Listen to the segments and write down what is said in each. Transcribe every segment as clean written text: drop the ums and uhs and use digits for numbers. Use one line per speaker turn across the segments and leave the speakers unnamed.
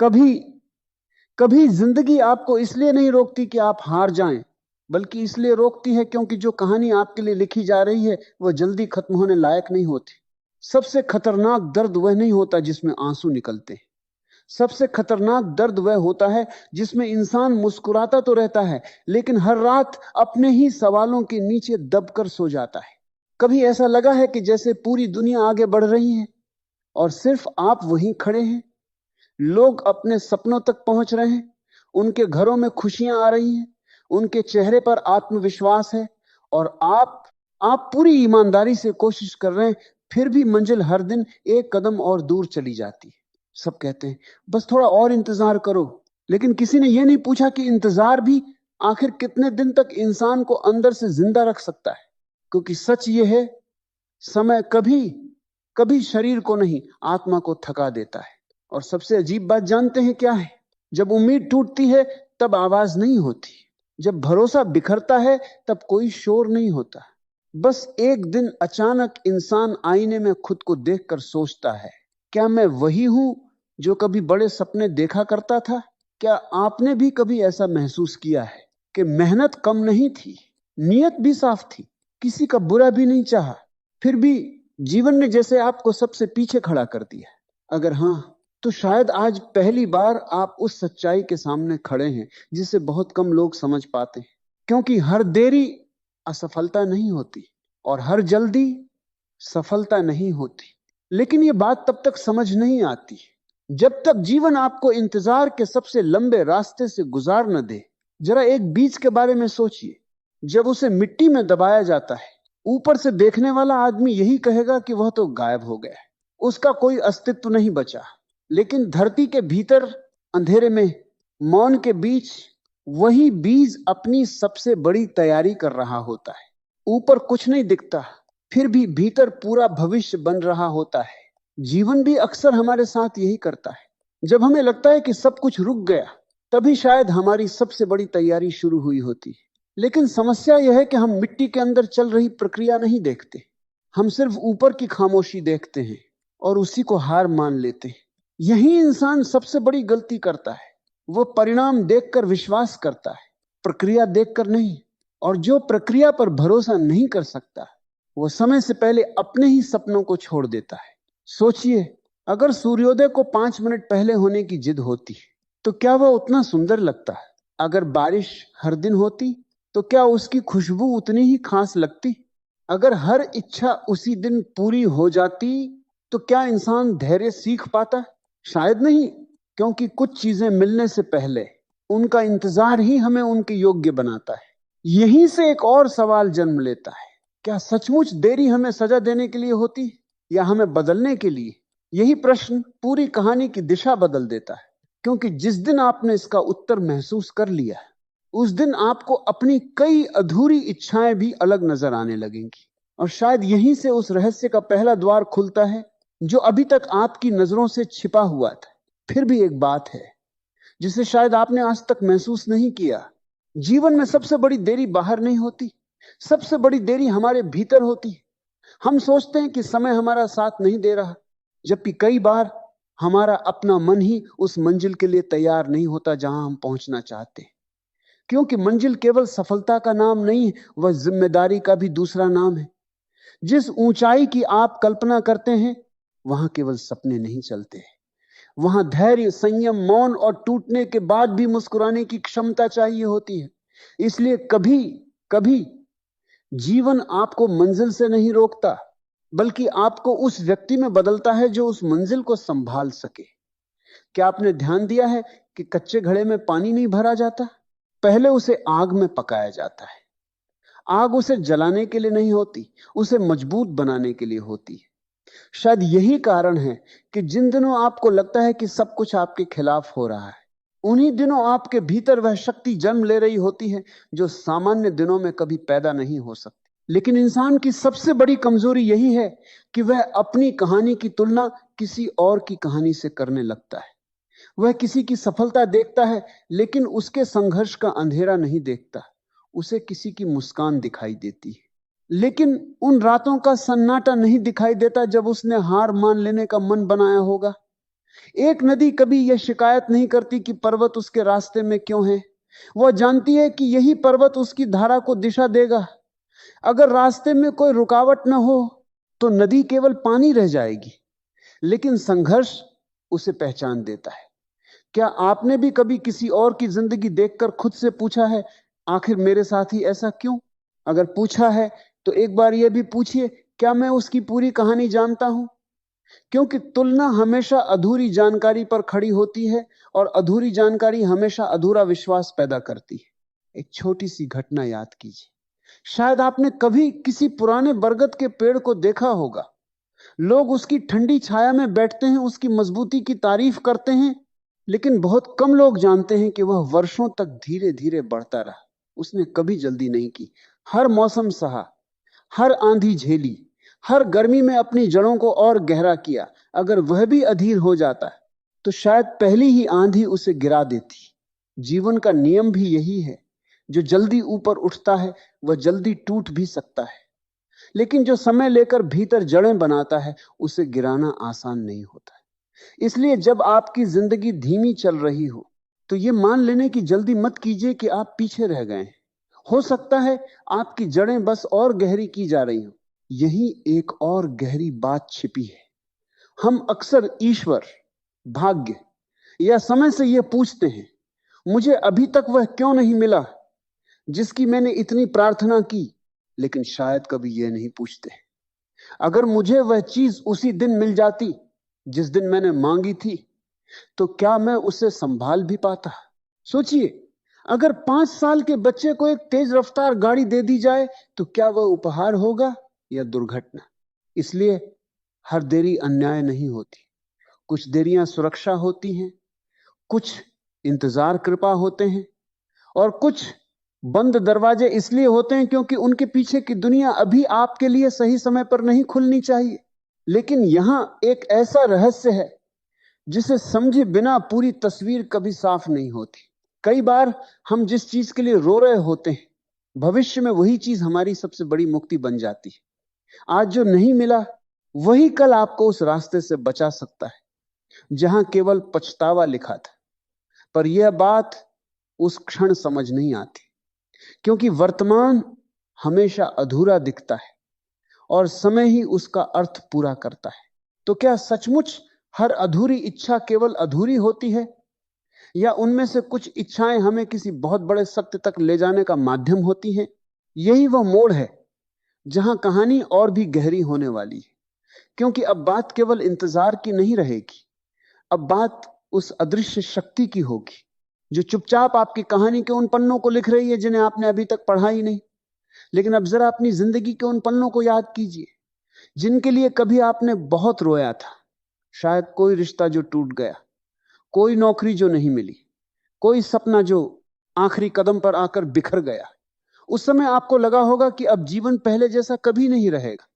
कभी कभी जिंदगी आपको इसलिए नहीं रोकती कि आप हार जाएं, बल्कि इसलिए रोकती है क्योंकि जो कहानी आपके लिए लिखी जा रही है वो जल्दी खत्म होने लायक नहीं होती। सबसे खतरनाक दर्द वह नहीं होता जिसमें आंसू निकलते हैं। सबसे खतरनाक दर्द वह होता है जिसमें इंसान मुस्कुराता तो रहता है, लेकिन हर रात अपने ही सवालों के नीचे दबकर सो जाता है। कभी ऐसा लगा है कि जैसे पूरी दुनिया आगे बढ़ रही है और सिर्फ आप वहीं खड़े हैं। लोग अपने सपनों तक पहुंच रहे हैं, उनके घरों में खुशियां आ रही हैं, उनके चेहरे पर आत्मविश्वास है, और आप पूरी ईमानदारी से कोशिश कर रहे हैं, फिर भी मंजिल हर दिन एक कदम और दूर चली जाती है। सब कहते हैं बस थोड़ा और इंतजार करो, लेकिन किसी ने यह नहीं पूछा कि इंतजार भी आखिर कितने दिन तक इंसान को अंदर से जिंदा रख सकता है। क्योंकि सच यह है, समय कभी कभी शरीर को नहीं, आत्मा को थका देता है। और सबसे अजीब बात जानते हैं क्या है? जब उम्मीद टूटती है तब आवाज नहीं होती, जब भरोसा बिखरता है तब कोई शोर नहीं होता। बस एक दिन अचानक इंसान आईने में खुद को देखकर सोचता है, क्या मैं वही हूं जो कभी बड़े सपने देखा करता था? क्या आपने भी कभी ऐसा महसूस किया है कि मेहनत कम नहीं थी, नीयत भी साफ थी, किसी का बुरा भी नहीं चाहा, फिर भी जीवन ने जैसे आपको सबसे पीछे खड़ा कर दिया? अगर हां, तो शायद आज पहली बार आप उस सच्चाई के सामने खड़े हैं जिसे बहुत कम लोग समझ पाते हैं। क्योंकि हर देरी असफलता नहीं होती और हर जल्दी सफलता नहीं होती। लेकिन यह बात तब तक समझ नहीं आती जब तक जीवन आपको इंतजार के सबसे लंबे रास्ते से गुजार न दे। जरा एक बीज के बारे में सोचिए, जब उसे मिट्टी में दबाया जाता है, ऊपर से देखने वाला आदमी यही कहेगा कि वह तो गायब हो गया है, उसका कोई अस्तित्व नहीं बचा। लेकिन धरती के भीतर अंधेरे में, मौन के बीच, वही बीज अपनी सबसे बड़ी तैयारी कर रहा होता है। ऊपर कुछ नहीं दिखता, फिर भी भीतर पूरा भविष्य बन रहा होता है। जीवन भी अक्सर हमारे साथ यही करता है। जब हमें लगता है कि सब कुछ रुक गया, तभी शायद हमारी सबसे बड़ी तैयारी शुरू हुई होती है। लेकिन समस्या यह है कि हम मिट्टी के अंदर चल रही प्रक्रिया नहीं देखते, हम सिर्फ ऊपर की खामोशी देखते हैं और उसी को हार मान लेते हैं। यही इंसान सबसे बड़ी गलती करता है। वो परिणाम देखकर विश्वास करता है, प्रक्रिया देखकर नहीं। और जो प्रक्रिया पर भरोसा नहीं कर सकता, वो समय से पहले अपने ही सपनों को छोड़ देता है। सोचिए, अगर सूर्योदय को 5 मिनट पहले होने की जिद होती तो क्या वह उतना सुंदर लगता? अगर बारिश हर दिन होती तो क्या उसकी खुशबू उतनी ही खास लगती? अगर हर इच्छा उसी दिन पूरी हो जाती तो क्या इंसान धैर्य सीख पाता? शायद नहीं, क्योंकि कुछ चीजें मिलने से पहले उनका इंतजार ही हमें उनके योग्य बनाता है। यहीं से एक और सवाल जन्म लेता है, क्या सचमुच देरी हमें सजा देने के लिए होती या हमें बदलने के लिए? यही प्रश्न पूरी कहानी की दिशा बदल देता है, क्योंकि जिस दिन आपने इसका उत्तर महसूस कर लिया, उस दिन आपको अपनी कई अधूरी इच्छाएं भी अलग नजर आने लगेंगी। और शायद यहीं से उस रहस्य का पहला द्वार खुलता है जो अभी तक आपकी नजरों से छिपा हुआ था। फिर भी एक बात है जिसे शायद आपने आज तक महसूस नहीं किया। जीवन में सबसे बड़ी देरी बाहर नहीं होती, सबसे बड़ी देरी हमारे भीतर होती है। हम सोचते हैं कि समय हमारा साथ नहीं दे रहा, जबकि कई बार हमारा अपना मन ही उस मंजिल के लिए तैयार नहीं होता जहां हम पहुंचना चाहते हैं। क्योंकि मंजिल केवल सफलता का नाम नहीं है, वह जिम्मेदारी का भी दूसरा नाम है। जिस ऊंचाई की आप कल्पना करते हैं, वहां केवल सपने नहीं चलते, वहां धैर्य, संयम, मौन और टूटने के बाद भी मुस्कुराने की क्षमता चाहिए होती है। इसलिए कभी कभी जीवन आपको मंजिल से नहीं रोकता, बल्कि आपको उस व्यक्ति में बदलता है जो उस मंजिल को संभाल सके। क्या आपने ध्यान दिया है कि कच्चे घड़े में पानी नहीं भरा जाता, पहले उसे आग में पकाया जाता है। आग उसे जलाने के लिए नहीं होती, उसे मजबूत बनाने के लिए होती है। शायद यही कारण है कि जिन दिनों आपको लगता है कि सब कुछ आपके खिलाफ हो रहा है, उन्हीं दिनों आपके भीतर वह शक्ति जन्म ले रही होती है जो सामान्य दिनों में कभी पैदा नहीं हो सकती। लेकिन इंसान की सबसे बड़ी कमजोरी यही है कि वह अपनी कहानी की तुलना किसी और की कहानी से करने लगता है। वह किसी की सफलता देखता है, लेकिन उसके संघर्ष का अंधेरा नहीं देखता। उसे किसी की मुस्कान दिखाई देती है, लेकिन उन रातों का सन्नाटा नहीं दिखाई देता जब उसने हार मान लेने का मन बनाया होगा। एक नदी कभी यह शिकायत नहीं करती कि पर्वत उसके रास्ते में क्यों है। वह जानती है कि यही पर्वत उसकी धारा को दिशा देगा। अगर रास्ते में कोई रुकावट न हो तो नदी केवल पानी रह जाएगी, लेकिन संघर्ष उसे पहचान देता है। क्या आपने भी कभी किसी और की जिंदगी देखकर खुद से पूछा है, आखिर मेरे साथ ही ऐसा क्यों? अगर पूछा है तो एक बार यह भी पूछिए, क्या मैं उसकी पूरी कहानी जानता हूं? क्योंकि तुलना हमेशा अधूरी जानकारी पर खड़ी होती है, और अधूरी जानकारी हमेशा अधूरा विश्वास पैदा करती है। एक छोटी सी घटना याद कीजिए। शायद आपने कभी किसी पुराने बरगद के पेड़ को देखा होगा। लोग उसकी ठंडी छाया में बैठते हैं, उसकी मजबूती की तारीफ करते हैं, लेकिन बहुत कम लोग जानते हैं कि वह वर्षों तक धीरे धीरे बढ़ता रहा। उसने कभी जल्दी नहीं की, हर मौसम सहा, हर आंधी झेली, हर गर्मी में अपनी जड़ों को और गहरा किया। अगर वह भी अधीर हो जाता तो शायद पहली ही आंधी उसे गिरा देती। जीवन का नियम भी यही है, जो जल्दी ऊपर उठता है वह जल्दी टूट भी सकता है, लेकिन जो समय लेकर भीतर जड़ें बनाता है उसे गिराना आसान नहीं होता है। इसलिए जब आपकी जिंदगी धीमी चल रही हो तो यह मान लेने की जल्दी मत कीजिए कि आप पीछे रह गए हैं। हो सकता है आपकी जड़ें बस और गहरी की जा रही हो। यही एक और गहरी बात छिपी है। हम अक्सर ईश्वर, भाग्य या समय से यह पूछते हैं, मुझे अभी तक वह क्यों नहीं मिला जिसकी मैंने इतनी प्रार्थना की, लेकिन शायद कभी यह नहीं पूछते, अगर मुझे वह चीज उसी दिन मिल जाती जिस दिन मैंने मांगी थी, तो क्या मैं उसे संभाल भी पाता? सोचिए, अगर 5 साल के बच्चे को एक तेज रफ्तार गाड़ी दे दी जाए तो क्या वह उपहार होगा या दुर्घटना? इसलिए हर देरी अन्याय नहीं होती। कुछ देरियां सुरक्षा होती हैं, कुछ इंतजार कृपा होते हैं, और कुछ बंद दरवाजे इसलिए होते हैं क्योंकि उनके पीछे की दुनिया अभी आपके लिए सही समय पर नहीं खुलनी चाहिए। लेकिन यहां एक ऐसा रहस्य है जिसे समझे बिना पूरी तस्वीर कभी साफ नहीं होती। कई बार हम जिस चीज के लिए रो रहे होते हैं, भविष्य में वही चीज हमारी सबसे बड़ी मुक्ति बन जाती है। आज जो नहीं मिला वही कल आपको उस रास्ते से बचा सकता है जहां केवल पछतावा लिखा था। पर यह बात उस क्षण समझ नहीं आती, क्योंकि वर्तमान हमेशा अधूरा दिखता है और समय ही उसका अर्थ पूरा करता है। तो क्या सचमुच हर अधूरी इच्छा केवल अधूरी होती है, या उनमें से कुछ इच्छाएं हमें किसी बहुत बड़े सत्य तक ले जाने का माध्यम होती हैं? यही वह मोड़ है जहां कहानी और भी गहरी होने वाली है, क्योंकि अब बात केवल इंतजार की नहीं रहेगी। अब बात उस अदृश्य शक्ति की होगी जो चुपचाप आपकी कहानी के उन पन्नों को लिख रही है जिन्हें आपने अभी तक पढ़ा ही नहीं। लेकिन अब जरा अपनी जिंदगी के उन पन्नों को याद कीजिए जिनके लिए कभी आपने बहुत रोया था। शायद कोई रिश्ता जो टूट गया, कोई नौकरी जो नहीं मिली, कोई सपना जो आखिरी कदम पर आकर बिखर गया। उस समय आपको लगा होगा कि अब जीवन पहले जैसा कभी नहीं रहेगा।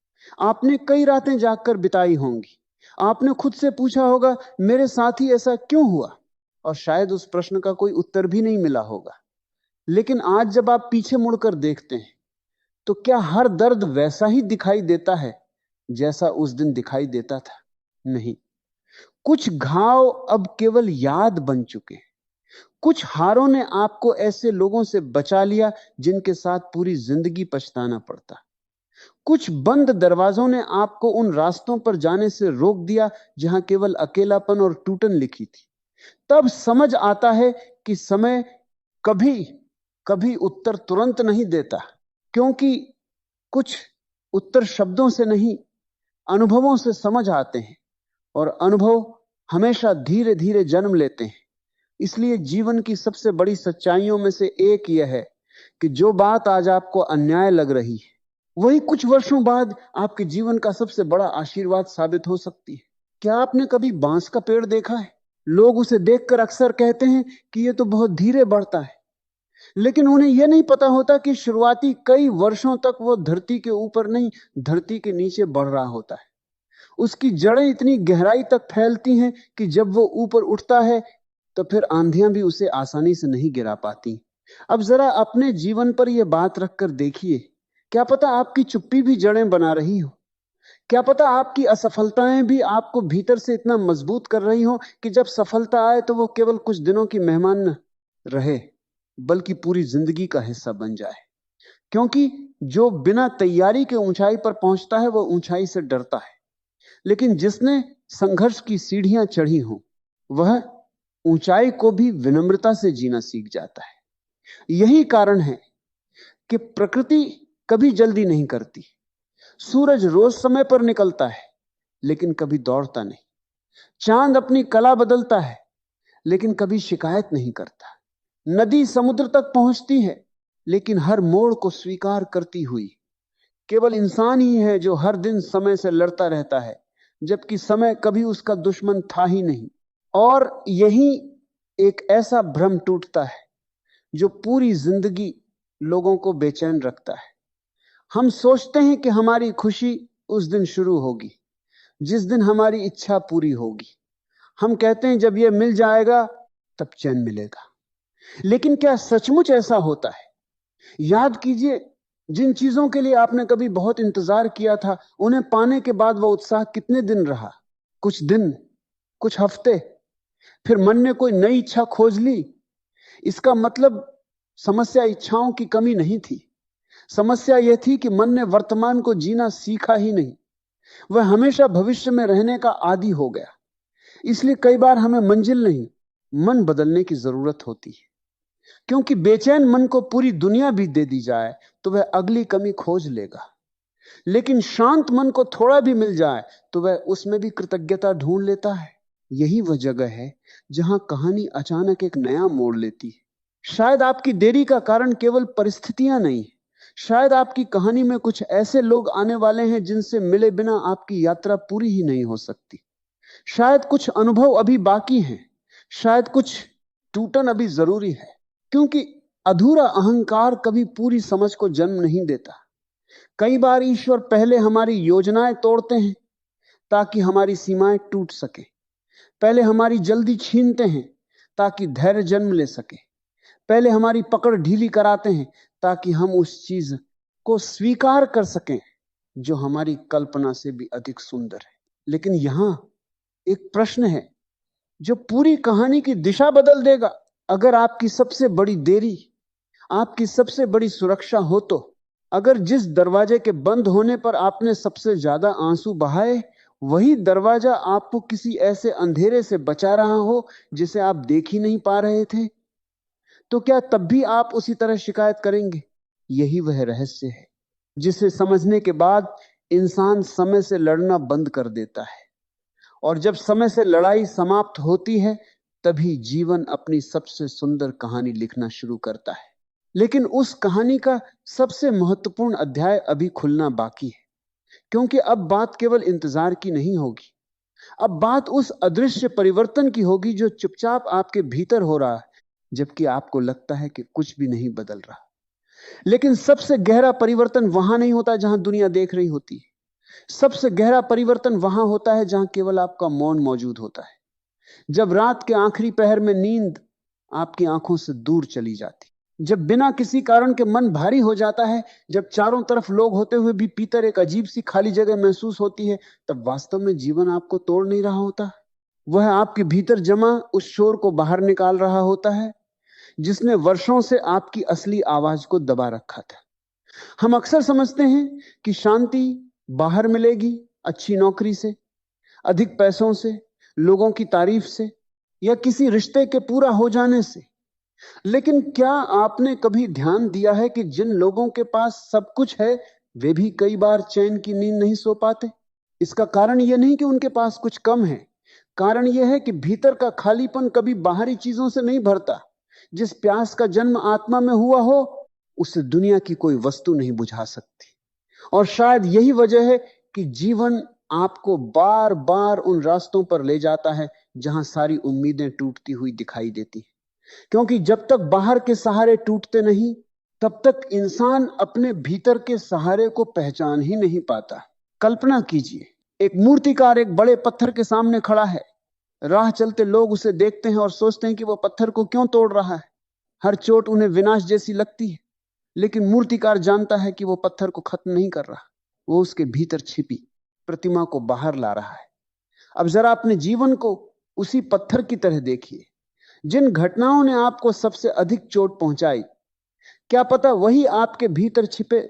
आपने कई रातें जागकर बिताई होंगी। आपने खुद से पूछा होगा, मेरे साथ ही ऐसा क्यों हुआ? और शायद उस प्रश्न का कोई उत्तर भी नहीं मिला होगा। लेकिन आज जब आप पीछे मुड़कर देखते हैं तो क्या हर दर्द वैसा ही दिखाई देता है जैसा उस दिन दिखाई देता था? नहीं। कुछ घाव अब केवल याद बन चुके हैं। कुछ हारों ने आपको ऐसे लोगों से बचा लिया जिनके साथ पूरी जिंदगी पछताना पड़ता। कुछ बंद दरवाजों ने आपको उन रास्तों पर जाने से रोक दिया जहां केवल अकेलापन और टूटन लिखी थी। तब समझ आता है कि समय कभी कभी उत्तर तुरंत नहीं देता, क्योंकि कुछ उत्तर शब्दों से नहीं, अनुभवों से समझ आते हैं, और अनुभव हमेशा धीरे धीरे जन्म लेते हैं। इसलिए जीवन की सबसे बड़ी सच्चाइयों में से एक यह है कि जो बात आज आपको अन्याय लग रही है, वही कुछ वर्षों बाद आपके जीवन का सबसे बड़ा आशीर्वाद साबित हो सकती है। क्या आपने कभी बांस का पेड़ देखा है? लोग उसे देखकर अक्सर कहते हैं कि यह तो बहुत धीरे बढ़ता है, लेकिन उन्हें यह नहीं पता होता कि शुरुआती कई वर्षों तक वो धरती के ऊपर नहीं, धरती के नीचे बढ़ रहा होता है। उसकी जड़ें इतनी गहराई तक फैलती हैं कि जब वो ऊपर उठता है तो फिर आंधियां भी उसे आसानी से नहीं गिरा पाती। अब जरा अपने जीवन पर यह बात रखकर देखिए, क्या पता आपकी चुप्पी भी जड़ें बना रही हो। क्या पता आपकी असफलताएं भी आपको भीतर से इतना मजबूत कर रही हो कि जब सफलता आए तो वो केवल कुछ दिनों की मेहमान न रहे, बल्कि पूरी जिंदगी का हिस्सा बन जाए। क्योंकि जो बिना तैयारी के ऊंचाई पर पहुंचता है वो ऊंचाई से डरता है, लेकिन जिसने संघर्ष की सीढ़ियां चढ़ी हों वह ऊंचाई को भी विनम्रता से जीना सीख जाता है। यही कारण है कि प्रकृति कभी जल्दी नहीं करती। सूरज रोज समय पर निकलता है लेकिन कभी दौड़ता नहीं। चांद अपनी कला बदलता है लेकिन कभी शिकायत नहीं करता। नदी समुद्र तक पहुंचती है लेकिन हर मोड़ को स्वीकार करती हुई। केवल इंसान ही है जो हर दिन समय से लड़ता रहता है, जबकि समय कभी उसका दुश्मन था ही नहीं। और यही एक ऐसा भ्रम टूटता है जो पूरी जिंदगी लोगों को बेचैन रखता है। हम सोचते हैं कि हमारी खुशी उस दिन शुरू होगी जिस दिन हमारी इच्छा पूरी होगी। हम कहते हैं जब यह मिल जाएगा तब चैन मिलेगा। लेकिन क्या सचमुच ऐसा होता है? याद कीजिए, जिन चीजों के लिए आपने कभी बहुत इंतजार किया था, उन्हें पाने के बाद वह उत्साह कितने दिन रहा? कुछ दिन, कुछ हफ्ते, फिर मन ने कोई नई इच्छा खोज ली। इसका मतलब समस्या इच्छाओं की कमी नहीं थी। समस्या यह थी कि मन ने वर्तमान को जीना सीखा ही नहीं। वह हमेशा भविष्य में रहने का आदी हो गया। इसलिए कई बार हमें मंजिल नहीं, मन बदलने की जरूरत होती है। क्योंकि बेचैन मन को पूरी दुनिया भी दे दी जाए तो वह अगली कमी खोज लेगा, लेकिन शांत मन को थोड़ा भी मिल जाए तो वह उसमें भी कृतज्ञता ढूंढ लेता है। यही वह जगह है जहां कहानी अचानक एक नया मोड़ लेती है। शायद आपकी देरी का कारण केवल परिस्थितियां नहीं, शायद आपकी कहानी में कुछ ऐसे लोग आने वाले हैं जिनसे मिले बिना आपकी यात्रा पूरी ही नहीं हो सकती। शायद कुछ अनुभव अभी बाकी हैं, शायद कुछ टूटन अभी जरूरी है। क्योंकि अधूरा अहंकार कभी पूरी समझ को जन्म नहीं देता। कई बार ईश्वर पहले हमारी योजनाएं तोड़ते हैं ताकि हमारी सीमाएं टूट सके। पहले हमारी जल्दी छीनते हैं ताकि धैर्य जन्म ले सके। पहले हमारी पकड़ ढीली कराते हैं ताकि हम उस चीज को स्वीकार कर सकें जो हमारी कल्पना से भी अधिक सुंदर है। लेकिन यहां एक प्रश्न है जो पूरी कहानी की दिशा बदल देगा। अगर आपकी सबसे बड़ी देरी आपकी सबसे बड़ी सुरक्षा हो तो, अगर जिस दरवाजे के बंद होने पर आपने सबसे ज्यादा आंसू बहाए वही दरवाजा आपको किसी ऐसे अंधेरे से बचा रहा हो जिसे आप देख ही नहीं पा रहे थे, तो क्या तब भी आप उसी तरह शिकायत करेंगे? यही वह रहस्य है जिसे समझने के बाद इंसान समय से लड़ना बंद कर देता है। और जब समय से लड़ाई समाप्त होती है तभी जीवन अपनी सबसे सुंदर कहानी लिखना शुरू करता है। लेकिन उस कहानी का सबसे महत्वपूर्ण अध्याय अभी खुलना बाकी है, क्योंकि अब बात केवल इंतजार की नहीं होगी। अब बात उस अदृश्य परिवर्तन की होगी जो चुपचाप आपके भीतर हो रहा है जबकि आपको लगता है कि कुछ भी नहीं बदल रहा। लेकिन सबसे गहरा परिवर्तन वहां नहीं होता जहां दुनिया देख रही होती है। सबसे गहरा परिवर्तन वहां होता है जहां केवल आपका मौन मौजूद होता है। जब रात के आखिरी पहर में नींद आपकी आंखों से दूर चली जाती, जब बिना किसी कारण के मन भारी हो जाता है, जब चारों तरफ लोग होते हुए भी भीतर एक अजीब सी खाली जगह महसूस होती है, तब वास्तव में जीवन आपको तोड़ नहीं रहा होता। वह आपके भीतर जमा उस शोर को बाहर निकाल रहा होता है जिसने वर्षों से आपकी असली आवाज को दबा रखा था। हम अक्सर समझते हैं कि शांति बाहर मिलेगी, अच्छी नौकरी से, अधिक पैसों से, लोगों की तारीफ से, या किसी रिश्ते के पूरा हो जाने से। लेकिन क्या आपने कभी ध्यान दिया है कि जिन लोगों के पास सब कुछ है वे भी कई बार चैन की नींद नहीं सो पाते? इसका कारण यह नहीं कि उनके पास कुछ कम है, कारण यह है कि भीतर का खालीपन कभी बाहरी चीजों से नहीं भरता। जिस प्यास का जन्म आत्मा में हुआ हो उसे दुनिया की कोई वस्तु नहीं बुझा सकती। और शायद यही वजह है कि जीवन आपको बार बार उन रास्तों पर ले जाता है जहां सारी उम्मीदें टूटती हुई दिखाई देती हैं। क्योंकि जब तक बाहर के सहारे टूटते नहीं तब तक इंसान अपने भीतर के सहारे को पहचान ही नहीं पाता। कल्पना कीजिए, एक मूर्तिकार एक बड़े पत्थर के सामने खड़ा है। राह चलते लोग उसे देखते हैं और सोचते हैं कि वह पत्थर को क्यों तोड़ रहा है। हर चोट उन्हें विनाश जैसी लगती है, लेकिन मूर्तिकार जानता है कि वो पत्थर को खत्म नहीं कर रहा, वो उसके भीतर छिपी प्रतिमा को बाहर ला रहा है। अब जरा अपने जीवन को उसी पत्थर की तरह देखिए। जिन घटनाओं ने आपको सबसे अधिक चोट पहुंचाई, क्या पता वही आपके भीतर छिपे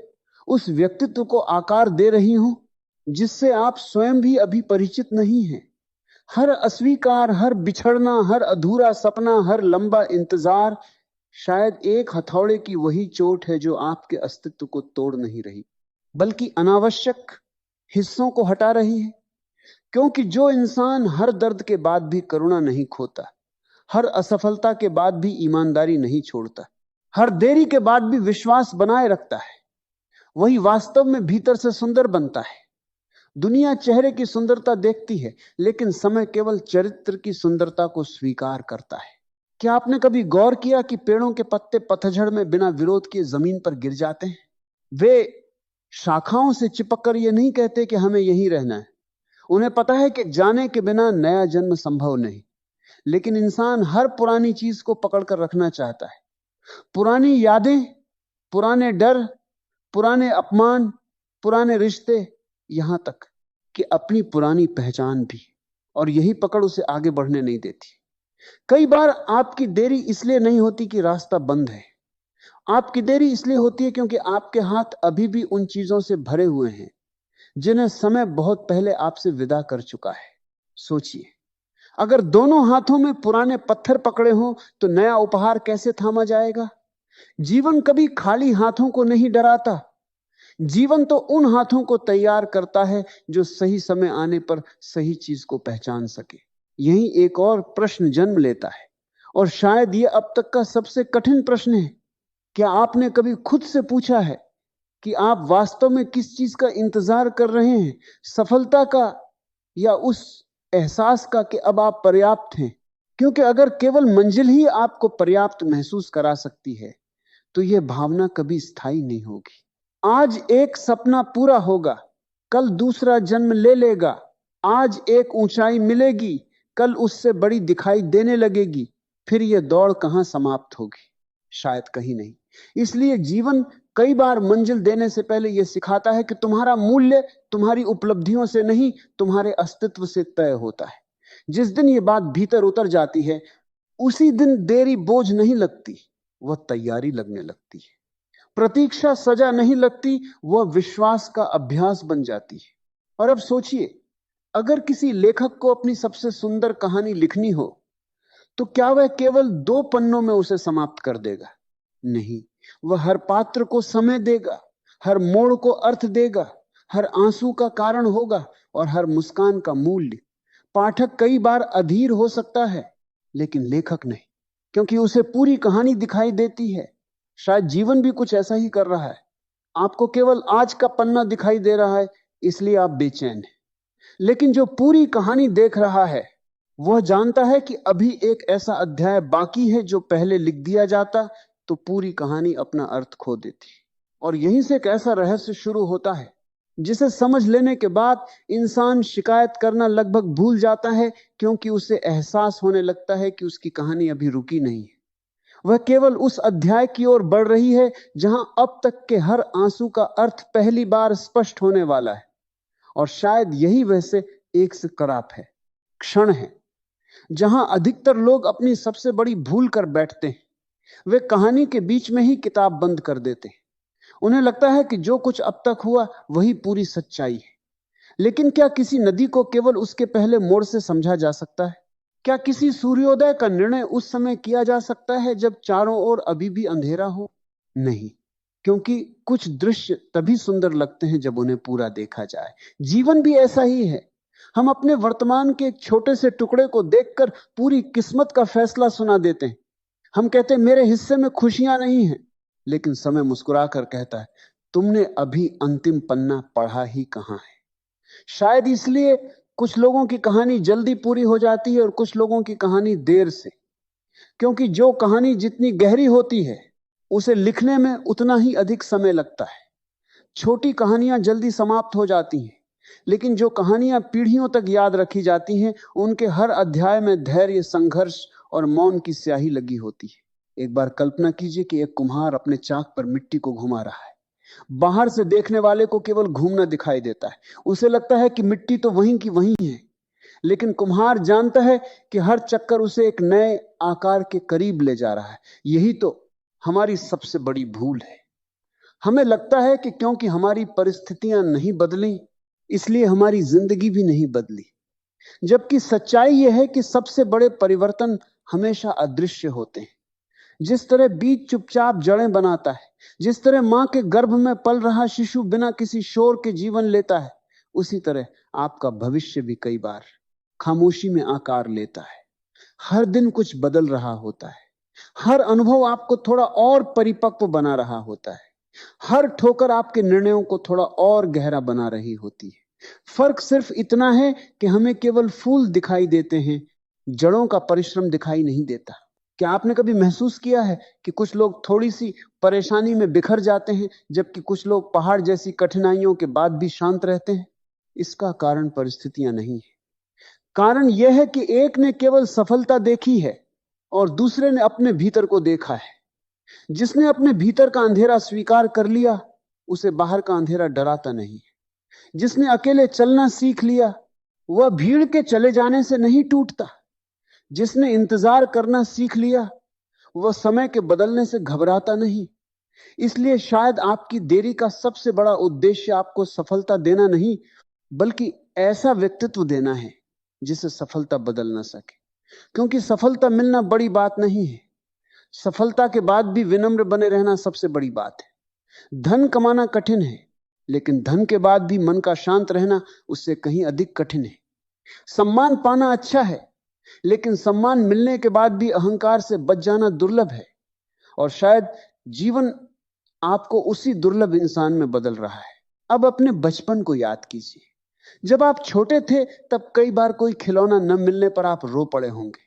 उस व्यक्तित्व को आकार दे रही हो जिससे आप स्वयं भी अभी परिचित नहीं हैं। हर अस्वीकार, हर बिछड़ना, हर अधूरा सपना, हर लंबा इंतजार शायद एक हथौड़े की वही चोट है जो आपके अस्तित्व को तोड़ नहीं रही, बल्कि अनावश्यक हिस्सों को हटा रही है। क्योंकि जो इंसान हर दर्द के बाद भी करुणा नहीं खोता, हर असफलता के बाद भी ईमानदारी नहीं छोड़ता, हर देरी के बाद भी विश्वास बनाए रखता है, वही वास्तव में भीतर से सुंदर बनता है। दुनिया चेहरे की सुंदरता देखती है, लेकिन समय केवल चरित्र की सुंदरता को स्वीकार करता है। क्या आपने कभी गौर किया कि पेड़ों के पत्ते पतझड़ में बिना विरोध किए जमीन पर गिर जाते हैं? वे शाखाओं से चिपककर यह नहीं कहते कि हमें यहीं रहना है। उन्हें पता है कि जाने के बिना नया जन्म संभव नहीं। लेकिन इंसान हर पुरानी चीज को पकड़कर रखना चाहता है। पुरानी यादें, पुराने डर, पुराने अपमान, पुराने रिश्ते, यहां तक कि अपनी पुरानी पहचान भी। और यही पकड़ उसे आगे बढ़ने नहीं देती। कई बार आपकी देरी इसलिए नहीं होती कि रास्ता बंद है। आपकी देरी इसलिए होती है क्योंकि आपके हाथ अभी भी उन चीजों से भरे हुए हैं जिन्हें समय बहुत पहले आपसे विदा कर चुका है। सोचिए, अगर दोनों हाथों में पुराने पत्थर पकड़े हों तो नया उपहार कैसे थामा जाएगा? जीवन कभी खाली हाथों को नहीं डराता। जीवन तो उन हाथों को तैयार करता है जो सही समय आने पर सही चीज को पहचान सके। यही एक और प्रश्न जन्म लेता है, और शायद यह अब तक का सबसे कठिन प्रश्न है। क्या आपने कभी खुद से पूछा है कि आप वास्तव में किस चीज का इंतजार कर रहे हैं? सफलता का, या उस एहसास का कि अब आप पर्याप्त हैं? क्योंकि अगर केवल मंजिल ही आपको पर्याप्त महसूस करा सकती है तो यह भावना कभी स्थायी नहीं होगी। आज एक सपना पूरा होगा, कल दूसरा जन्म ले लेगा। आज एक ऊंचाई मिलेगी, कल उससे बड़ी दिखाई देने लगेगी। फिर यह दौड़ कहां समाप्त होगी? शायद कहीं नहीं। इसलिए जीवन कई बार मंजिल देने से पहले यह सिखाता है कि तुम्हारा मूल्य तुम्हारी उपलब्धियों से नहीं, तुम्हारे अस्तित्व से तय होता है। जिस दिन यह बात भीतर उतर जाती है, उसी दिन देरी बोझ नहीं लगती, वह तैयारी लगने लगती है। प्रतीक्षा सजा नहीं लगती, वह विश्वास का अभ्यास बन जाती है। और अब सोचिए, अगर किसी लेखक को अपनी सबसे सुंदर कहानी लिखनी हो तो क्या वह केवल 2 पन्नों में उसे समाप्त कर देगा? नहीं, वह हर पात्र को समय देगा, हर मोड़ को अर्थ देगा, हर आंसू का कारण होगा और हर मुस्कान का मूल्य। पाठक कई बार अधीर हो सकता है, लेकिन लेखक नहीं, क्योंकि उसे पूरी कहानी दिखाई देती है। शायद जीवन भी कुछ ऐसा ही कर रहा है। आपको केवल आज का पन्ना दिखाई दे रहा है, इसलिए आप बेचैन हैं। लेकिन जो पूरी कहानी देख रहा है, वह जानता है कि अभी एक ऐसा अध्याय बाकी है जो पहले लिख दिया जाता तो पूरी कहानी अपना अर्थ खो देती। और यहीं से एक ऐसा रहस्य शुरू होता है जिसे समझ लेने के बाद इंसान शिकायत करना लगभग भूल जाता है, क्योंकि उसे एहसास होने लगता है कि उसकी कहानी अभी रुकी नहीं है। वह केवल उस अध्याय की ओर बढ़ रही है जहां अब तक के हर आंसू का अर्थ पहली बार स्पष्ट होने वाला है। और शायद यही वैसे एक से कराप है, क्षण है, जहां अधिकतर लोग अपनी सबसे बड़ी भूल कर बैठते हैं। वे कहानी के बीच में ही किताब बंद कर देते हैं। उन्हें लगता है कि जो कुछ अब तक हुआ वही पूरी सच्चाई है। लेकिन क्या किसी नदी को केवल उसके पहले मोड़ से समझा जा सकता है? क्या किसी सूर्योदय का निर्णय उस समय किया जा सकता है जब चारों ओर अभी भी अंधेरा हो? नहीं, क्योंकि कुछ दृश्य तभी सुंदर लगते हैं जब उन्हें पूरा देखा जाए। जीवन भी ऐसा ही है। हम अपने वर्तमान के एक छोटे से टुकड़े को देखकर पूरी किस्मत का फैसला सुना देते हैं। हम कहते हैं मेरे हिस्से में खुशियां नहीं हैं, लेकिन समय मुस्कुराकर कहता है तुमने अभी अंतिम पन्ना पढ़ा ही कहां है। शायद इसलिए कुछ लोगों की कहानी जल्दी पूरी हो जाती है और कुछ लोगों की कहानी देर से, क्योंकि जो कहानी जितनी गहरी होती है उसे लिखने में उतना ही अधिक समय लगता है। छोटी कहानियां जल्दी समाप्त हो जाती हैं, लेकिन जो कहानियां पीढ़ियों तक याद रखी जाती हैं, उनके हर अध्याय में धैर्य, संघर्ष और मौन की स्याही लगी होती है। एक बार कल्पना कीजिए कि एक कुम्हार अपने चाक पर मिट्टी को घुमा रहा है। बाहर से देखने वाले को केवल घूमना दिखाई देता है, उसे लगता है कि मिट्टी तो वहीं की वहीं है, लेकिन कुम्हार जानता है कि हर चक्कर उसे एक नए आकार के करीब ले जा रहा है। यही तो हमारी सबसे बड़ी भूल है। हमें लगता है कि क्योंकि हमारी परिस्थितियां नहीं बदली, इसलिए हमारी जिंदगी भी नहीं बदली, जबकि सच्चाई यह है कि सबसे बड़े परिवर्तन हमेशा अदृश्य होते हैं। जिस तरह बीज चुपचाप जड़ें बनाता है, जिस तरह मां के गर्भ में पल रहा शिशु बिना किसी शोर के जीवन लेता है, उसी तरह आपका भविष्य भी कई बार खामोशी में आकार लेता है। हर दिन कुछ बदल रहा होता है, हर अनुभव आपको थोड़ा और परिपक्व बना रहा होता है, हर ठोकर आपके निर्णयों को थोड़ा और गहरा बना रही होती है। फर्क सिर्फ इतना है कि हमें केवल फूल दिखाई देते हैं, जड़ों का परिश्रम दिखाई नहीं देता। क्या आपने कभी महसूस किया है कि कुछ लोग थोड़ी सी परेशानी में बिखर जाते हैं, जबकि कुछ लोग पहाड़ जैसी कठिनाइयों के बाद भी शांत रहते हैं? इसका कारण परिस्थितियां नहीं है, कारण यह है कि एक ने केवल सफलता देखी है और दूसरे ने अपने भीतर को देखा है। जिसने अपने भीतर का अंधेरा स्वीकार कर लिया, उसे बाहर का अंधेरा डराता नहीं। जिसने अकेले चलना सीख लिया, वह भीड़ के चले जाने से नहीं टूटता। जिसने इंतजार करना सीख लिया, वह समय के बदलने से घबराता नहीं। इसलिए शायद आपकी देरी का सबसे बड़ा उद्देश्य आपको सफलता देना नहीं, बल्कि ऐसा व्यक्तित्व देना है जिसे सफलता बदल ना सके। क्योंकि सफलता मिलना बड़ी बात नहीं है, सफलता के बाद भी विनम्र बने रहना सबसे बड़ी बात है। धन कमाना कठिन है, लेकिन धन के बाद भी मन का शांत रहना उससे कहीं अधिक कठिन है। सम्मान पाना अच्छा है, लेकिन सम्मान मिलने के बाद भी अहंकार से बच जाना दुर्लभ है। और शायद जीवन आपको उसी दुर्लभ इंसान में बदल रहा है। अब अपने बचपन को याद कीजिए। जब आप छोटे थे, तब कई बार कोई खिलौना न मिलने पर आप रो पड़े होंगे।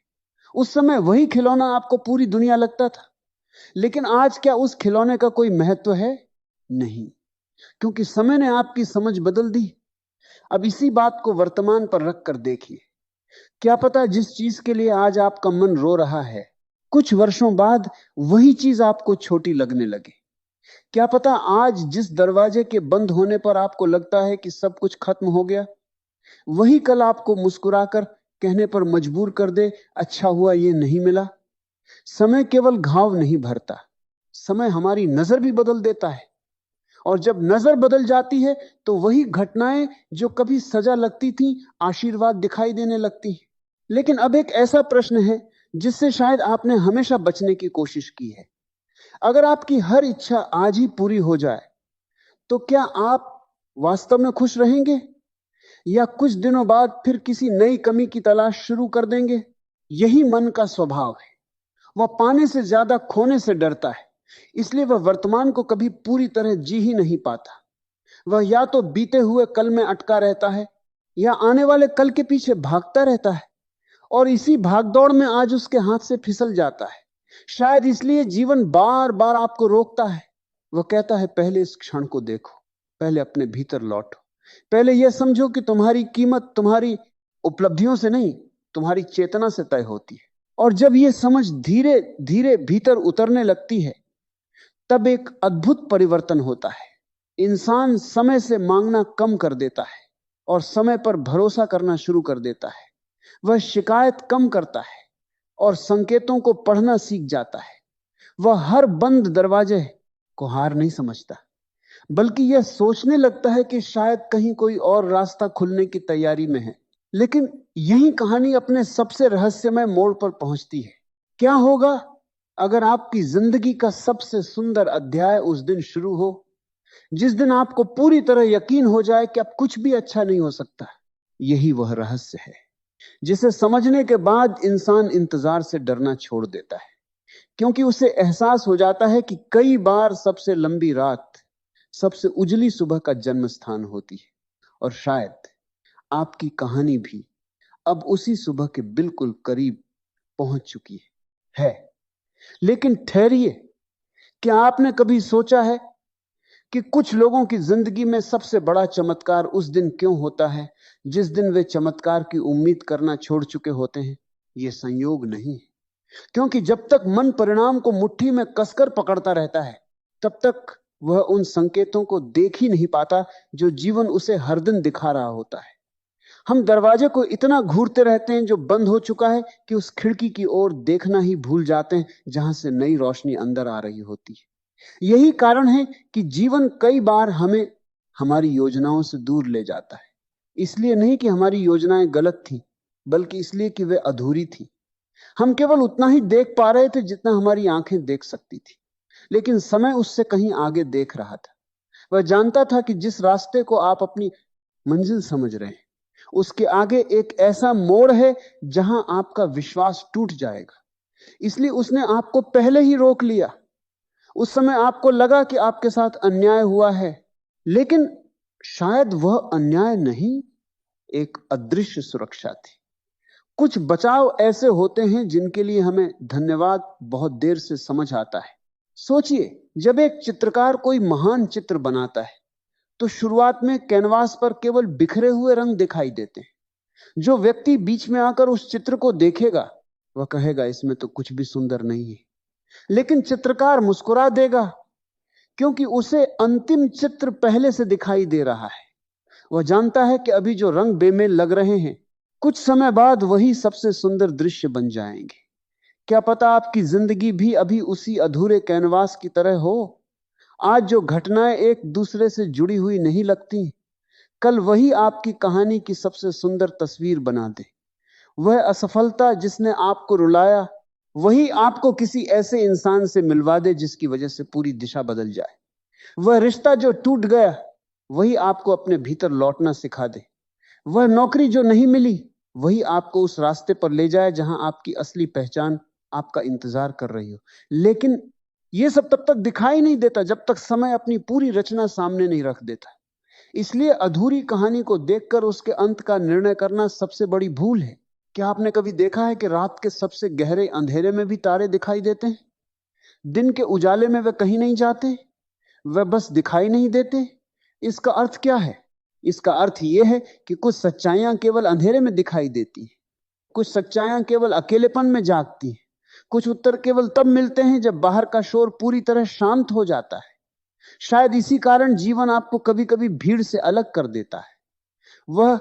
उस समय वही खिलौना आपको पूरी दुनिया लगता था। लेकिन आज क्या उस खिलौने का कोई महत्व है? नहीं, क्योंकि समय ने आपकी समझ बदल दी। अब इसी बात को वर्तमान पर रखकर देखिए। क्या पता जिस चीज के लिए आज आपका मन रो रहा है, कुछ वर्षों बाद वही चीज आपको छोटी लगने लगे। क्या पता आज जिस दरवाजे के बंद होने पर आपको लगता है कि सब कुछ खत्म हो गया, वही कल आपको मुस्कुराकर कहने पर मजबूर कर दे, अच्छा हुआ ये नहीं मिला। समय केवल घाव नहीं भरता, समय हमारी नजर भी बदल देता है। और जब नजर बदल जाती है, तो वही घटनाएं जो कभी सजा लगती थी, आशीर्वाद दिखाई देने लगती हैं। लेकिन अब एक ऐसा प्रश्न है जिससे शायद आपने हमेशा बचने की कोशिश की है। अगर आपकी हर इच्छा आज ही पूरी हो जाए, तो क्या आप वास्तव में खुश रहेंगे, या कुछ दिनों बाद फिर किसी नई कमी की तलाश शुरू कर देंगे? यही मन का स्वभाव है। वह पाने से ज्यादा खोने से डरता है, इसलिए वह वर्तमान को कभी पूरी तरह जी ही नहीं पाता। वह या तो बीते हुए कल में अटका रहता है, या आने वाले कल के पीछे भागता रहता है, और इसी भागदौड़ में आज उसके हाथ से फिसल जाता है। शायद इसलिए जीवन बार बार आपको रोकता है। वह कहता है, पहले इस क्षण को देखो, पहले अपने भीतर लौटो, पहले यह समझो कि तुम्हारी कीमत तुम्हारी उपलब्धियों से नहीं, तुम्हारी चेतना से तय होती है। और जब यह समझ धीरे धीरे भीतर उतरने लगती है, तब एक अद्भुत परिवर्तन होता है। इंसान समय से मांगना कम कर देता है और समय पर भरोसा करना शुरू कर देता है। वह शिकायत कम करता है और संकेतों को पढ़ना सीख जाता है। वह हर बंद दरवाजे को हार नहीं समझता, बल्कि यह सोचने लगता है कि शायद कहीं कोई और रास्ता खुलने की तैयारी में है। लेकिन यही कहानी अपने सबसे रहस्यमय मोड़ पर पहुंचती है। क्या होगा अगर आपकी जिंदगी का सबसे सुंदर अध्याय उस दिन शुरू हो, जिस दिन आपको पूरी तरह यकीन हो जाए कि अब कुछ भी अच्छा नहीं हो सकता? यही वह रहस्य है जिसे समझने के बाद इंसान इंतजार से डरना छोड़ देता है, क्योंकि उसे एहसास हो जाता है कि कई बार सबसे लंबी रात सबसे उजली सुबह का जन्म स्थान होती है। और शायद आपकी कहानी भी अब उसी सुबह के बिल्कुल करीब पहुंच चुकी है। लेकिन ठहरिए, क्या आपने कभी सोचा है कि कुछ लोगों की जिंदगी में सबसे बड़ा चमत्कार उस दिन क्यों होता है जिस दिन वे चमत्कार की उम्मीद करना छोड़ चुके होते हैं? यह संयोग नहीं है, क्योंकि जब तक मन परिणाम को मुट्ठी में कसकर पकड़ता रहता है, तब तक वह उन संकेतों को देख ही नहीं पाता जो जीवन उसे हर दिन दिखा रहा होता है। हम दरवाजे को इतना घूरते रहते हैं जो बंद हो चुका है कि उस खिड़की की ओर देखना ही भूल जाते हैं जहां से नई रोशनी अंदर आ रही होती है। यही कारण है कि जीवन कई बार हमें हमारी योजनाओं से दूर ले जाता है। इसलिए नहीं कि हमारी योजनाएं गलत थी, बल्कि इसलिए कि वे अधूरी थी। हम केवल उतना ही देख पा रहे थे जितना हमारी आंखें देख सकती थी, लेकिन समय उससे कहीं आगे देख रहा था। वह जानता था कि जिस रास्ते को आप अपनी मंजिल समझ रहे हैं, उसके आगे एक ऐसा मोड़ है जहां आपका विश्वास टूट जाएगा। इसलिए उसने आपको पहले ही रोक लिया। उस समय आपको लगा कि आपके साथ अन्याय हुआ है, लेकिन शायद वह अन्याय नहीं, एक अदृश्य सुरक्षा थी। कुछ बचाव ऐसे होते हैं जिनके लिए हमें धन्यवाद बहुत देर से समझ आता है। सोचिए, जब एक चित्रकार कोई महान चित्र बनाता है तो शुरुआत में कैनवास पर केवल बिखरे हुए रंग दिखाई देते हैं। जो व्यक्ति बीच में आकर उस चित्र को देखेगा वह कहेगा इसमें तो कुछ भी सुंदर नहीं है, लेकिन चित्रकार मुस्कुरा देगा क्योंकि उसे अंतिम चित्र पहले से दिखाई दे रहा है। वह जानता है कि अभी जो रंग बेमेल लग रहे हैं कुछ समय बाद वही सबसे सुंदर दृश्य बन जाएंगे। क्या पता आपकी जिंदगी भी अभी उसी अधूरे कैनवास की तरह हो। आज जो घटनाएं एक दूसरे से जुड़ी हुई नहीं लगती, कल वही आपकी कहानी की सबसे सुंदर तस्वीर बना दे। वह असफलता जिसने आपको रुलाया वही आपको किसी ऐसे इंसान से मिलवा दे जिसकी वजह से पूरी दिशा बदल जाए। वह रिश्ता जो टूट गया वही आपको अपने भीतर लौटना सिखा दे। वह नौकरी जो नहीं मिली वही आपको उस रास्ते पर ले जाए जहां आपकी असली पहचान आपका इंतजार कर रही हो। लेकिन यह सब तब तक दिखाई नहीं देता जब तक समय अपनी पूरी रचना सामने नहीं रख देता। इसलिए अधूरी कहानी को देखकर उसके अंत का निर्णय करना सबसे बड़ी भूल है। क्या आपने कभी देखा है कि रात के सबसे गहरे अंधेरे में भी तारे दिखाई देते हैं? दिन के उजाले में वे कहीं नहीं जाते, वे बस दिखाई नहीं देते। इसका अर्थ क्या है? इसका अर्थ यह है कि कुछ सच्चाइयां केवल अंधेरे में दिखाई देती हैं, कुछ सच्चाइयां केवल अकेलेपन में जागती हैं, कुछ उत्तर केवल तब मिलते हैं जब बाहर का शोर पूरी तरह शांत हो जाता है। शायद इसी कारण जीवन आपको कभी कभी भीड़ से अलग कर देता है। वह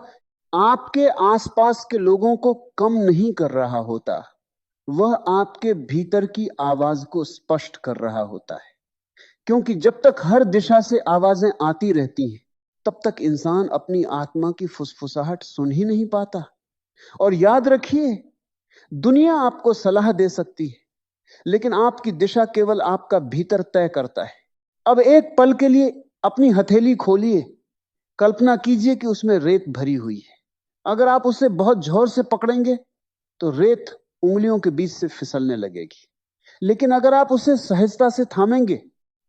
आपके आसपास के लोगों को कम नहीं कर रहा होता, वह आपके भीतर की आवाज को स्पष्ट कर रहा होता है। क्योंकि जब तक हर दिशा से आवाजें आती रहती हैं तब तक इंसान अपनी आत्मा की फुसफुसाहट सुन ही नहीं पाता। और याद रखिए, दुनिया आपको सलाह दे सकती है, लेकिन आपकी दिशा केवल आपका भीतर तय करता है। अब एक पल के लिए अपनी हथेली खोलिए, कल्पना कीजिए कि उसमें रेत भरी हुई है। अगर आप उसे बहुत जोर से पकड़ेंगे तो रेत उंगलियों के बीच से फिसलने लगेगी, लेकिन अगर आप उसे सहजता से थामेंगे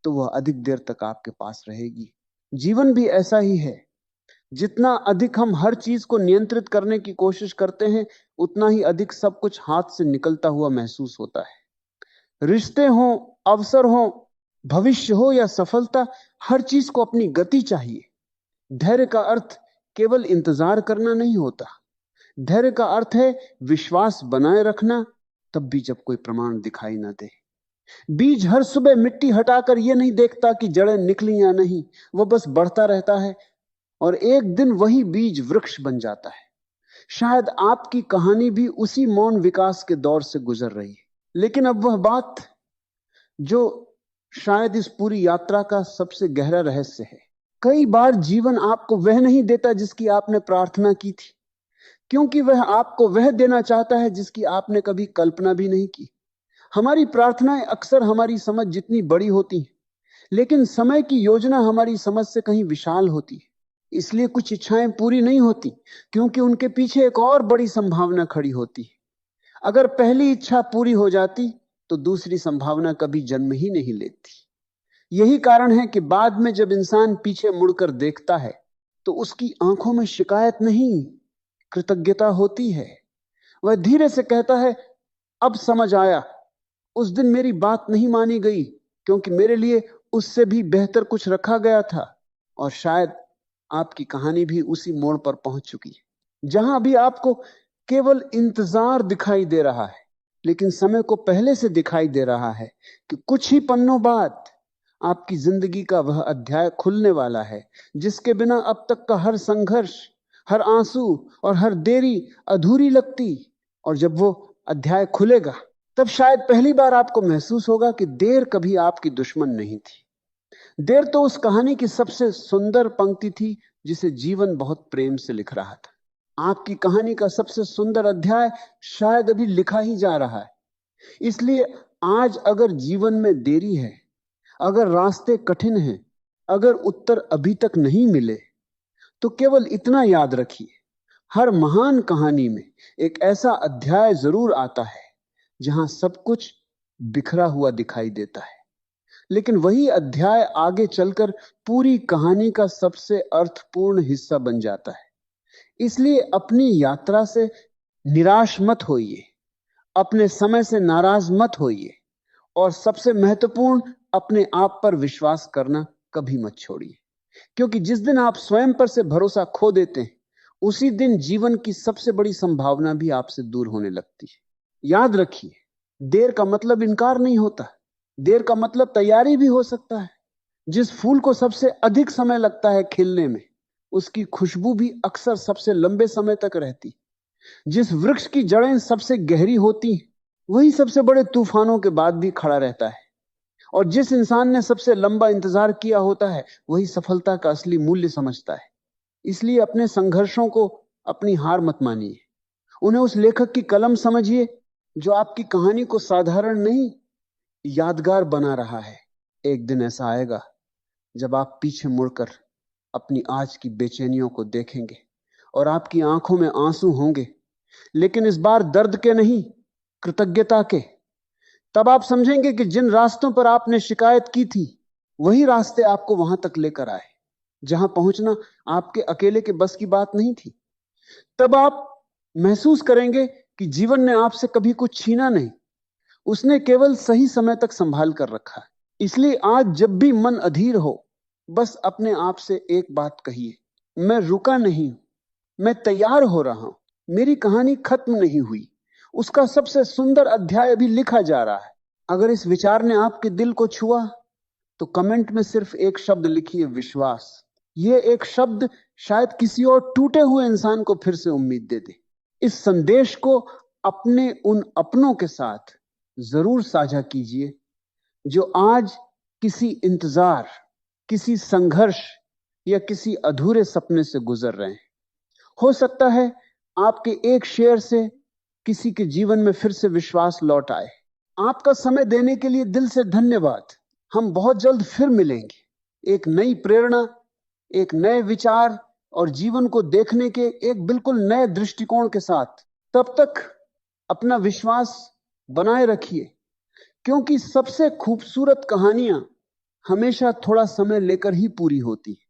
तो वह अधिक देर तक आपके पास रहेगी। जीवन भी ऐसा ही है। जितना अधिक हम हर चीज को नियंत्रित करने की कोशिश करते हैं उतना ही अधिक सब कुछ हाथ से निकलता हुआ महसूस होता है। रिश्ते हो, अवसर हो, भविष्य हो या सफलता, हर चीज को अपनी गति चाहिए। धैर्य का अर्थ केवल इंतजार करना नहीं होता। धैर्य का अर्थ है विश्वास बनाए रखना तब भी जब कोई प्रमाण दिखाई ना दे। बीज हर सुबह मिट्टी हटाकर यह नहीं देखता कि जड़ें निकली या नहीं, वह बस बढ़ता रहता है और एक दिन वही बीज वृक्ष बन जाता है। शायद आपकी कहानी भी उसी मौन विकास के दौर से गुजर रही है। लेकिन अब वह बात जो शायद इस पूरी यात्रा का सबसे गहरा रहस्य है, कई बार जीवन आपको वह नहीं देता जिसकी आपने प्रार्थना की थी, क्योंकि वह आपको वह देना चाहता है जिसकी आपने कभी कल्पना भी नहीं की। हमारी प्रार्थनाएं अक्सर हमारी समझ जितनी बड़ी होती हैं, लेकिन समय की योजना हमारी समझ से कहीं विशाल होती है। इसलिए कुछ इच्छाएं पूरी नहीं होती क्योंकि उनके पीछे एक और बड़ी संभावना खड़ी होती है। अगर पहली इच्छा पूरी हो जाती तो दूसरी संभावना कभी जन्म ही नहीं लेती। यही कारण है कि बाद में जब इंसान पीछे मुड़कर देखता है तो उसकी आंखों में शिकायत नहीं, कृतज्ञता होती है। वह धीरे से कहता है, अब समझ आया, उस दिन मेरी बात नहीं मानी गई क्योंकि मेरे लिए उससे भी बेहतर कुछ रखा गया था। और शायद आपकी कहानी भी उसी मोड़ पर पहुंच चुकी है जहां अभी आपको केवल इंतजार दिखाई दे रहा है, लेकिन समय को पहले से दिखाई दे रहा है कि कुछ ही पन्नों बाद आपकी जिंदगी का वह अध्याय खुलने वाला है जिसके बिना अब तक का हर संघर्ष, हर आंसू और हर देरी अधूरी लगती। और जब वो अध्याय खुलेगा, तब शायद पहली बार आपको महसूस होगा कि देर कभी आपकी दुश्मन नहीं थी। देर तो उस कहानी की सबसे सुंदर पंक्ति थी जिसे जीवन बहुत प्रेम से लिख रहा था। आपकी कहानी का सबसे सुंदर अध्याय शायद अभी लिखा ही जा रहा है। इसलिए आज अगर जीवन में देरी है, अगर रास्ते कठिन हैं, अगर उत्तर अभी तक नहीं मिले, तो केवल इतना याद रखिए, हर महान कहानी में एक ऐसा अध्याय जरूर आता है जहां सब कुछ बिखरा हुआ दिखाई देता है, लेकिन वही अध्याय आगे चलकर पूरी कहानी का सबसे अर्थपूर्ण हिस्सा बन जाता है। इसलिए अपनी यात्रा से निराश मत होइए, अपने समय से नाराज मत होइए, और सबसे महत्वपूर्ण, अपने आप पर विश्वास करना कभी मत छोड़िए। क्योंकि जिस दिन आप स्वयं पर से भरोसा खो देते हैं, उसी दिन जीवन की सबसे बड़ी संभावना भी आपसे दूर होने लगती है। याद रखिए, देर का मतलब इनकार नहीं होता, देर का मतलब तैयारी भी हो सकता है। जिस फूल को सबसे अधिक समय लगता है खिलने में, उसकी खुशबू भी अक्सर सबसे लंबे समय तक रहती। जिस वृक्ष की जड़ें सबसे गहरी होती हैं, वही सबसे बड़े तूफानों के बाद भी खड़ा रहता है। और जिस इंसान ने सबसे लंबा इंतजार किया होता है, वही सफलता का असली मूल्य समझता है। इसलिए अपने संघर्षों को अपनी हार मत मानिए, उन्हें उस लेखक की कलम समझिए जो आपकी कहानी को साधारण नहीं, यादगार बना रहा है। एक दिन ऐसा आएगा जब आप पीछे मुड़कर अपनी आज की बेचैनियों को देखेंगे और आपकी आंखों में आंसू होंगे, लेकिन इस बार दर्द के नहीं, कृतज्ञता के। तब आप समझेंगे कि जिन रास्तों पर आपने शिकायत की थी, वही रास्ते आपको वहां तक लेकर आए जहां पहुंचना आपके अकेले के बस की बात नहीं थी। तब आप महसूस करेंगे कि जीवन ने आपसे कभी कुछ छीना नहीं, उसने केवल सही समय तक संभाल कर रखा है। इसलिए आज जब भी मन अधीर हो, बस अपने आप से एक बात कहिए, मैं रुका नहीं, मैं तैयार हो रहा हूं। मेरी कहानी खत्म नहीं हुई, उसका सबसे सुंदर अध्याय अभी लिखा जा रहा है। अगर इस विचार ने आपके दिल को छुआ, तो कमेंट में सिर्फ एक शब्द लिखिए, विश्वास। यह एक शब्द शायद किसी और टूटे हुए इंसान को फिर से उम्मीद दे दे। इस संदेश को अपने उन अपनों के साथ जरूर साझा कीजिए जो आज किसी इंतजार, किसी संघर्ष या किसी अधूरे सपने से गुजर रहे हैं। हो सकता है आपके एक शेयर से किसी के जीवन में फिर से विश्वास लौट आए। आपका समय देने के लिए दिल से धन्यवाद। हम बहुत जल्द फिर मिलेंगे, एक नई प्रेरणा, एक नए विचार और जीवन को देखने के एक बिल्कुल नए दृष्टिकोण के साथ। तब तक अपना विश्वास बनाए रखिए, क्योंकि सबसे खूबसूरत कहानियां हमेशा थोड़ा समय लेकर ही पूरी होती हैं।